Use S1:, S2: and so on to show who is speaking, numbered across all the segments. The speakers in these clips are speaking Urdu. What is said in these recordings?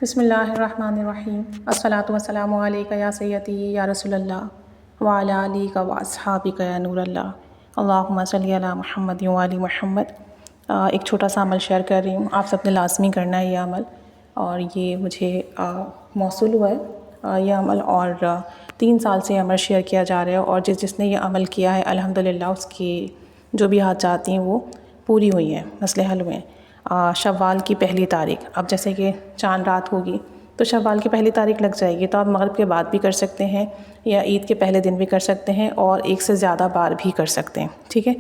S1: بسم اللہ الرحمن الرحیم الصلاۃ والسلام علیک یا سیدی یا رسول اللہ وعلی آلک و اصحابک یا نور اللہ اللہم صلی علی محمد و آل محمد۔ ایک چھوٹا سا عمل شیئر کر رہی ہوں، آپ سب نے لازمی کرنا ہے یہ عمل، اور یہ مجھے موصول ہوا ہے یہ عمل، اور 3 سال سے یہ عمل شیئر کیا جا رہا ہے، اور جس نے یہ عمل کیا ہے الحمدللہ اس کی جو بھی حاجات ہیں وہ پوری ہوئی ہیں، مسئلے حل ہوئے ہیں۔ شوال کی پہلی تاریخ، اب جیسے کہ چاند رات ہوگی تو شوال کی پہلی تاریخ لگ جائے گی، تو آپ مغرب کے بعد بھی کر سکتے ہیں یا عید کے پہلے دن بھی کر سکتے ہیں، اور 1 سے زیادہ بار بھی کر سکتے ہیں، ٹھیک ہے۔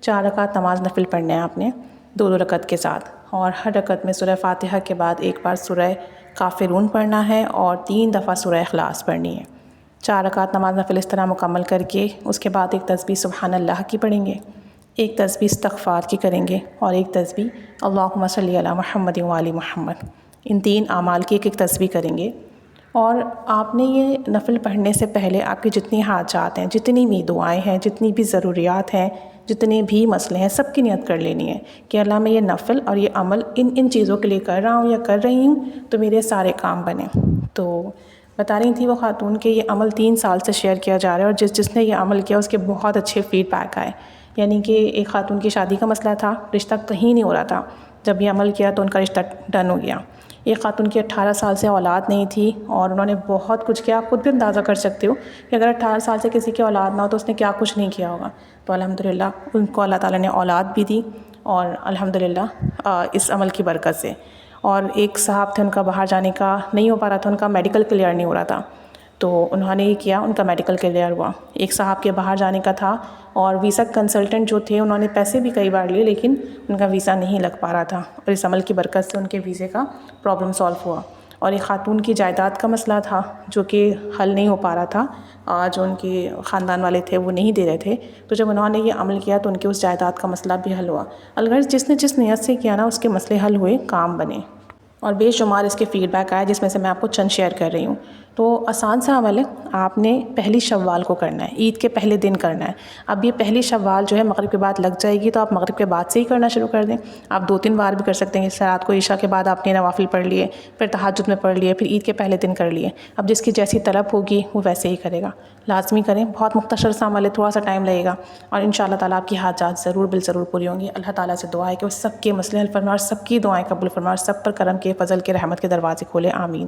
S1: 4 رکعت نماز نفل پڑھنے ہیں آپ نے 2 رکعت کے ساتھ، اور ہر رکعت میں سورہ فاتحہ کے بعد 1 بار سورہ کافرون پڑھنا ہے اور 3 دفعہ سورہ اخلاص پڑھنی ہے۔ 4 رکعت نماز نفل اس طرح مکمل کر کے اس کے بعد 1 تسبیح سبحان اللہ کی پڑھیں گے، 1 تسبیح استغفار کی کریں گے، اور 1 تسبیح اللہم صلی علی محمد و آل محمد۔ ان 3 اعمال کی 1 تسبیح کریں گے، اور آپ نے یہ نفل پڑھنے سے پہلے آپ کی جتنی حاجات ہیں، جتنی بھی دعائیں ہیں، جتنی بھی ضروریات ہیں، جتنے بھی مسئلے ہیں، سب کی نیت کر لینی ہے کہ اللہ میں یہ نفل اور یہ عمل ان چیزوں کے لیے کر رہا ہوں یا کر رہی ہوں تو میرے سارے کام بنیں۔ تو بتا رہی تھی وہ خاتون کہ یہ عمل 3 سال سے شیئر کیا جا رہا ہے، اور جس نے یہ عمل کیا اس کے بہت اچھے فیڈ بیک آئے، یعنی کہ ایک خاتون کی شادی کا مسئلہ تھا، رشتہ کہیں نہیں ہو رہا تھا، جب یہ عمل کیا تو ان کا رشتہ ڈن ہو گیا۔ ایک خاتون کی 18 سال سے اولاد نہیں تھی، اور انہوں نے بہت کچھ کیا، آپ خود بھی اندازہ کر سکتے ہو کہ اگر 18 سال سے کسی کی اولاد نہ ہو تو اس نے کیا کچھ نہیں کیا ہوگا، تو الحمدللہ ان کو اللہ تعالیٰ نے اولاد بھی دی، اور الحمدللہ اس عمل کی برکت سے۔ اور ایک صاحب تھے، ان کا باہر جانے کا نہیں ہو پا رہا تھا، ان کا میڈیکل کلیئر نہیں ہو رہا تھا، تو انہوں نے یہ کیا، ان کا میڈیکل کلیئر ہوا۔ ایک صاحب کے باہر جانے کا تھا، اور ویزا کنسلٹنٹ جو تھے انہوں نے پیسے بھی کئی بار لیے لیکن ان کا ویزا نہیں لگ پا رہا تھا، اور اس عمل کی برکت سے ان کے ویزے کا پرابلم سالو ہوا۔ اور ایک خاتون کی جائیداد کا مسئلہ تھا جو کہ حل نہیں ہو پا رہا تھا، جو ان کے خاندان والے تھے وہ نہیں دے رہے تھے، تو جب انہوں نے یہ عمل کیا تو ان کے اس جائیداد کا مسئلہ بھی حل ہوا۔ الغرض جس نے جس نیت سے کیا نا اس کے مسئلے حل ہوئے، کام بنے، اور بے شمار اس کے فیڈ بیک آئے، جس میں سے میں آپ کو چند شیئر کر رہی ہوں۔ تو آسان سا عمل ہے، آپ نے پہلی شوال کو کرنا ہے، عید کے پہلے دن کرنا ہے۔ اب یہ پہلی شوال جو ہے مغرب کے بعد لگ جائے گی، تو آپ مغرب کے بعد سے ہی کرنا شروع کر دیں۔ آپ 2-3 بار بھی کر سکتے ہیں، جیسے رات کو عشاء کے بعد آپ نے نوافل پڑھ لیے، پھر تہجد میں پڑھ لیے، پھر عید کے پہلے دن کر لیے۔ اب جس کی جیسی طلب ہوگی وہ ویسے ہی کرے گا، لازمی کریں، بہت مختصر سا عمل ہے، تھوڑا سا ٹائم لگے گا، اور انشاءاللہ تعالیٰ آپ کی حاجات ضرور بالضرور پوری ہوں گی۔ اللہ تعالیٰ سے دعا ہے کہ وہ سب کے مسئلے حل فرمائے، اور سب کی دعائیں قبول فرمائے، اور سب پر کرم کے، فضل کے، رحمت کے دروازے کھولے، آمین۔